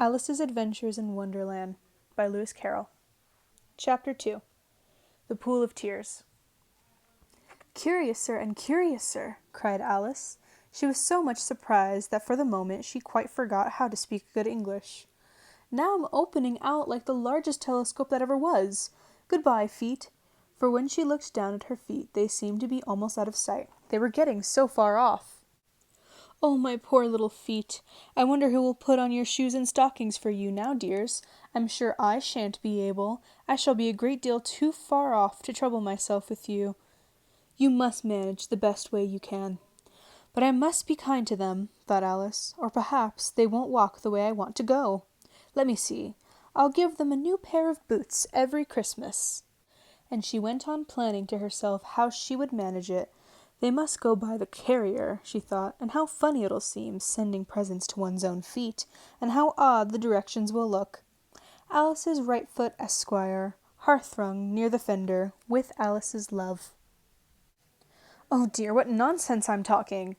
Alice's Adventures in Wonderland by Lewis Carroll. Chapter 2. The Pool of Tears. "Curiouser and curiouser," cried Alice. She was so much surprised that for the moment she quite forgot how to speak good English. "Now I'm opening out like the largest telescope that ever was. Goodbye, feet." For when she looked down at her feet, they seemed to be almost out of sight. They were getting so far off. "Oh, my poor little feet! I wonder who will put on your shoes and stockings for you now, dears. I'm sure I shan't be able. I shall be a great deal too far off to trouble myself with you. You must manage the best way you can." "But I must be kind to them," thought Alice, "or perhaps they won't walk the way I want to go. Let me see. I'll give them a new pair of boots every Christmas." And she went on planning to herself how she would manage it. They must go by the carrier, she thought, and how funny it'll seem, sending presents to one's own feet, and how odd the directions will look. Alice's right foot, Esquire, hearthrug near the fender, with Alice's love. Oh dear, what nonsense I'm talking!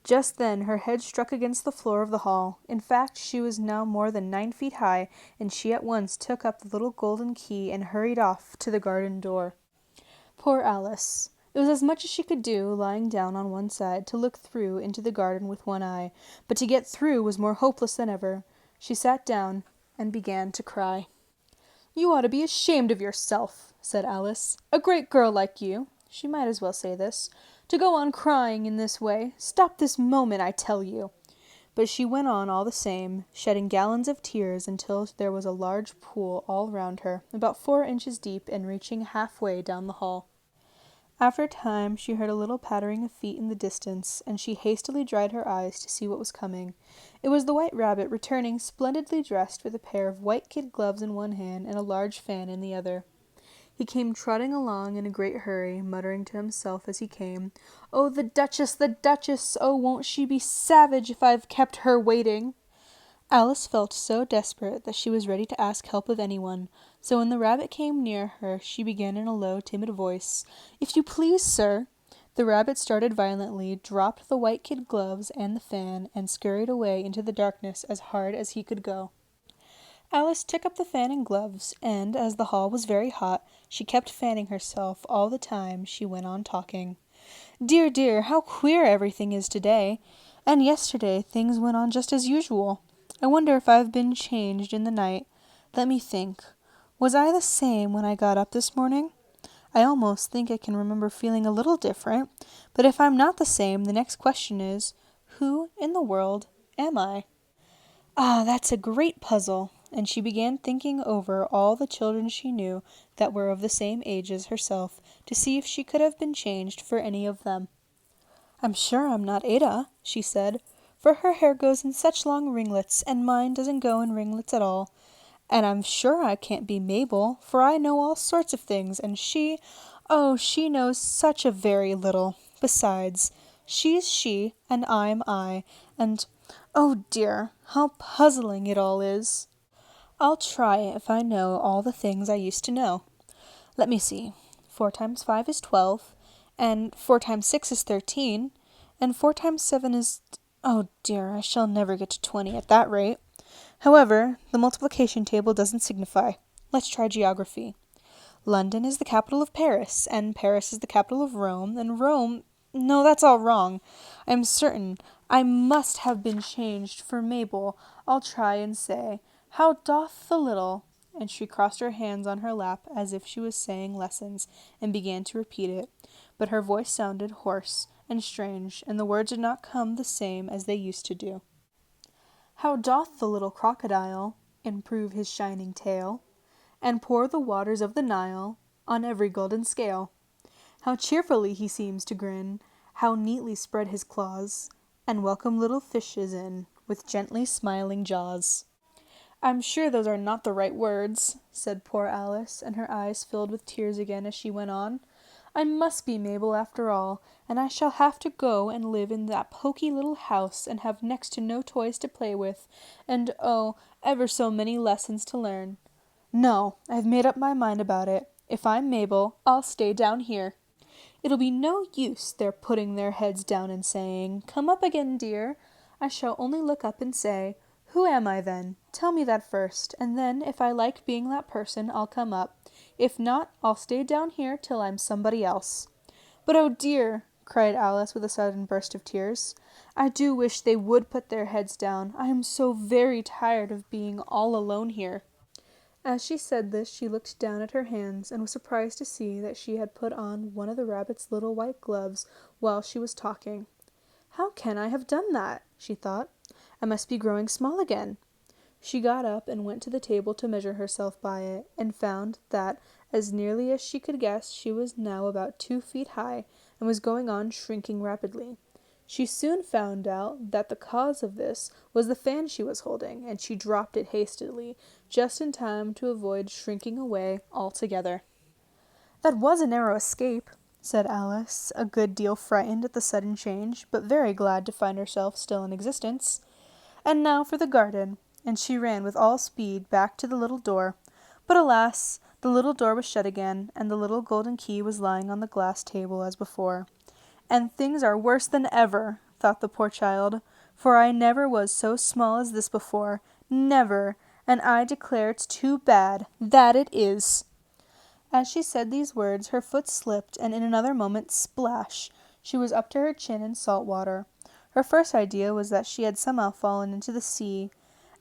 Just then her head struck against the floor of the hall. In fact, she was now more than 9 feet high, and she at once took up the little golden key and hurried off to the garden door. Poor Alice! It was as much as she could do, lying down on one side, to look through into the garden with one eye, but to get through was more hopeless than ever. She sat down and began to cry. "You ought to be ashamed of yourself," said Alice. "A great girl like you," she might as well say this, "to go on crying in this way. Stop this moment, I tell you." But she went on all the same, shedding gallons of tears until there was a large pool all round her, about 4 inches deep and reaching halfway down the hall. After a time she heard a little pattering of feet in the distance, and she hastily dried her eyes to see what was coming. It was the White Rabbit, returning splendidly dressed, with a pair of white kid gloves in one hand and a large fan in the other. He came trotting along in a great hurry, muttering to himself as he came, "Oh, the Duchess, the Duchess! Oh, won't she be savage if I've kept her waiting!" Alice felt so desperate that she was ready to ask help of anyone, so when the rabbit came near her she began in a low, timid voice, "If you please, sir." The rabbit started violently, dropped the white kid gloves and the fan, and scurried away into the darkness as hard as he could go. Alice took up the fan and gloves, and, as the hall was very hot, she kept fanning herself all the time she went on talking. "Dear, dear, how queer everything is today! And yesterday things went on just as usual. I wonder if I've been changed in the night. Let me think. Was I the same when I got up this morning? I almost think I can remember feeling a little different, but if I'm not the same, the next question is, who in the world am I? Ah, that's a great puzzle." And she began thinking over all the children she knew that were of the same age as herself, to see if she could have been changed for any of them. "I'm sure I'm not Ada," she said, "for her hair goes in such long ringlets, and mine doesn't go in ringlets at all. And I'm sure I can't be Mabel, for I know all sorts of things, and oh, she knows such a very little. Besides, she's she, and I'm I, and, oh dear, how puzzling it all is. I'll try if I know all the things I used to know. Let me see. 4 times 5 is 12, and 4 times 6 is 13, and 4 times 7 is... Oh dear, I shall never get to 20 at that rate. However, the multiplication table doesn't signify. Let's try geography. London is the capital of Paris, and Paris is the capital of Rome, and Rome... No, that's all wrong. I'm certain I must have been changed for Mabel. I'll try and say, 'How doth the little—'" and she crossed her hands on her lap as if she was saying lessons, and began to repeat it, but her voice sounded hoarse and strange, and the words did not come the same as they used to do. "How doth the little crocodile improve his shining tail, and pour the waters of the Nile on every golden scale? How cheerfully he seems to grin, how neatly spread his claws, and welcome little fishes in with gently smiling jaws." "I'm sure those are not the right words," said poor Alice, and her eyes filled with tears again as she went on. "I must be Mabel after all, and I shall have to go and live in that poky little house, and have next to no toys to play with, and oh, ever so many lessons to learn. No, I've made up my mind about it. If I'm Mabel, I'll stay down here. It'll be no use their putting their heads down and saying, 'Come up again, dear.' I shall only look up and say, Who am I, then? Tell me that first, and then, if I like being that person, I'll come up. If not, I'll stay down here till I'm somebody else." "But oh dear," cried Alice with a sudden burst of tears, "I do wish they would put their heads down. I am so very tired of being all alone here." As she said this, she looked down at her hands, and was surprised to see that she had put on one of the rabbit's little white gloves while she was talking. "How can I have done that?" she thought. "I must be growing small again." She got up and went to the table to measure herself by it, and found that, as nearly as she could guess, she was now about 2 feet high, and was going on shrinking rapidly. She soon found out that the cause of this was the fan she was holding, and she dropped it hastily, just in time to avoid shrinking away altogether. "That was a narrow escape," said Alice, a good deal frightened at the sudden change, but very glad to find herself still in existence. "And now for the garden," and she ran with all speed back to the little door. But alas, the little door was shut again, and the little golden key was lying on the glass table as before. "And things are worse than ever," thought the poor child, "for I never was so small as this before, never, and I declare it's too bad, that it is." As she said these words, her foot slipped, and in another moment, splash! She was up to her chin in salt water. Her first idea was that she had somehow fallen into the sea.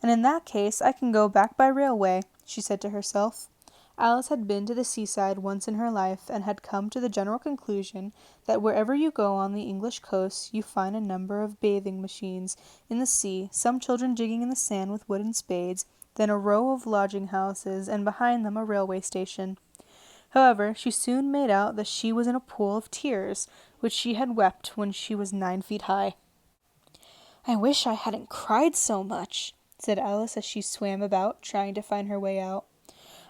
"And in that case I can go back by railway," she said to herself. Alice had been to the seaside once in her life, and had come to the general conclusion that wherever you go on the English coast you find a number of bathing machines in the sea, some children digging in the sand with wooden spades, then a row of lodging houses, and behind them a railway station. However, she soon made out that she was in a pool of tears, which she had wept when she was 9 feet high. "I wish I hadn't cried so much," said Alice as she swam about, trying to find her way out.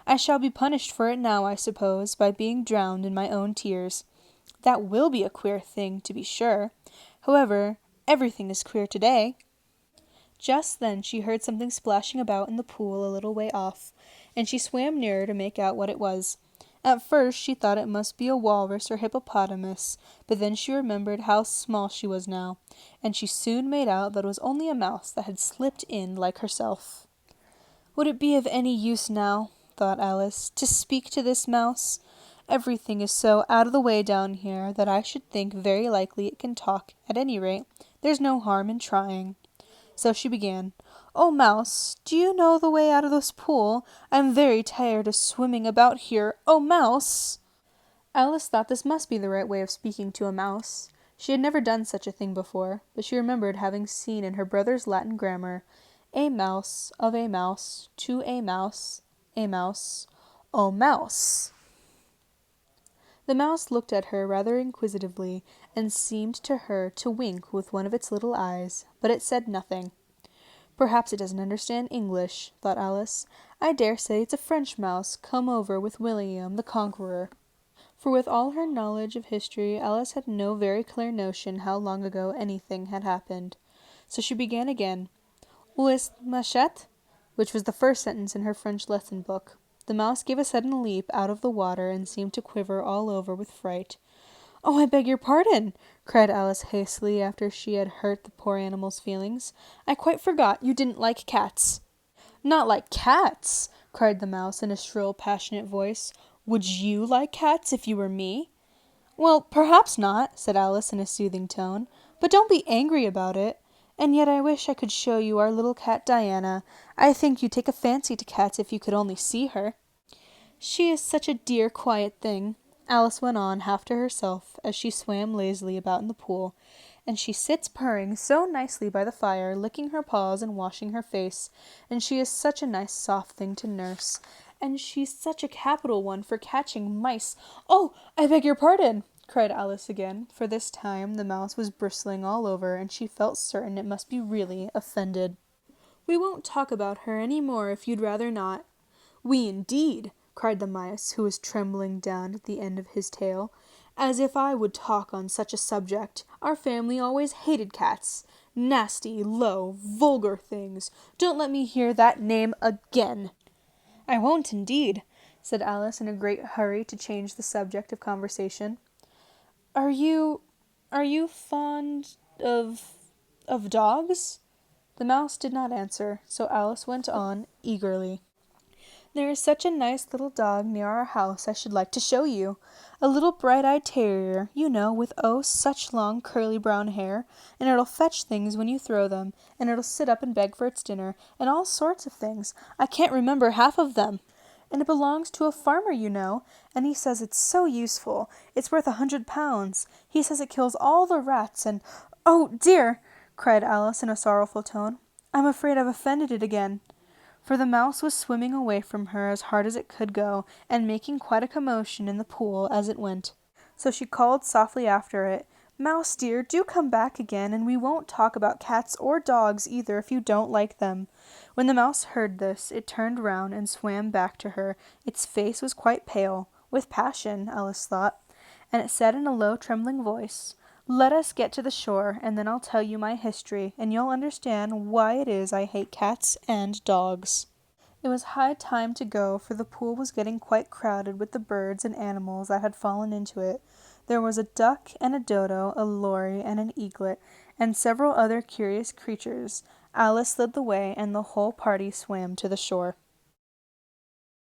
"I shall be punished for it now, I suppose, by being drowned in my own tears. That will be a queer thing, to be sure. However, everything is queer today." Just then she heard something splashing about in the pool a little way off, and she swam nearer to make out what it was. At first she thought it must be a walrus or hippopotamus, but then she remembered how small she was now, and she soon made out that it was only a mouse that had slipped in like herself. "Would it be of any use now," thought Alice, "to speak to this mouse? Everything is so out of the way down here that I should think very likely it can talk. At any rate, there's no harm in trying." So she began, "Oh, Mouse, do you know the way out of this pool? I'm very tired of swimming about here. Oh, Mouse!" Alice thought this must be the right way of speaking to a mouse. She had never done such a thing before, but she remembered having seen in her brother's Latin grammar, "A mouse, of a mouse, to a mouse, oh mouse." The mouse looked at her rather inquisitively, and seemed to her to wink with one of its little eyes, but it said nothing. "Perhaps it doesn't understand English," thought Alice. "I dare say it's a French mouse come over with William the Conqueror." For with all her knowledge of history, Alice had no very clear notion how long ago anything had happened. So she began again, "Où est ma chatte?" which was the first sentence in her French lesson book. The mouse gave a sudden leap out of the water, and seemed to quiver all over with fright. "Oh, I beg your pardon!" cried Alice hastily, after she had hurt the poor animal's feelings. "I quite forgot you didn't like cats." "Not like cats!" cried the mouse in a shrill, passionate voice. "Would you like cats if you were me?" "Well, perhaps not," said Alice in a soothing tone, "but don't be angry about it. And yet I wish I could show you our little cat Diana. I think you'd take a fancy to cats if you could only see her. She is such a dear, quiet thing," Alice went on, half to herself, as she swam lazily about in the pool, "and she sits purring so nicely by the fire, licking her paws and washing her face, and she is such a nice soft thing to nurse, and she's such a capital one for catching mice." "Oh, I beg your pardon!" cried Alice again, for this time the mouse was bristling all over, and she felt certain it must be really offended. "We won't talk about her any more if you'd rather not." "We indeed!" cried the mouse, who was trembling down at the end of his tail. "As if I would talk on such a subject. Our family always hated cats. Nasty, low, vulgar things. Don't let me hear that name again." "I won't indeed," said Alice in a great hurry to change the subject of conversation. Are you fond of dogs?" The mouse did not answer, so Alice went on eagerly. There is such a nice little dog near our house I should like to show you. A little bright-eyed terrier, you know, with oh, such long curly brown hair, and it'll fetch things when you throw them, and it'll sit up and beg for its dinner, and all sorts of things. I can't remember half of them. And it belongs to a farmer, you know, and he says it's so useful. It's worth £100. He says it kills all the rats, and oh, dear!" cried Alice in a sorrowful tone. "I'm afraid I've offended it again." For the mouse was swimming away from her as hard as it could go, and making quite a commotion in the pool as it went. So she called softly after it, "Mouse dear, do come back again, and we won't talk about cats or dogs either if you don't like them." When the mouse heard this, it turned round and swam back to her. Its face was quite pale, with passion, Alice thought, and it said in a low trembling voice, "Let us get to the shore, and then I'll tell you my history, and you'll understand why it is I hate cats and dogs." It was high time to go, for the pool was getting quite crowded with the birds and animals that had fallen into it. There was a duck and a dodo, a lory and an eaglet, and several other curious creatures. Alice led the way, and the whole party swam to the shore.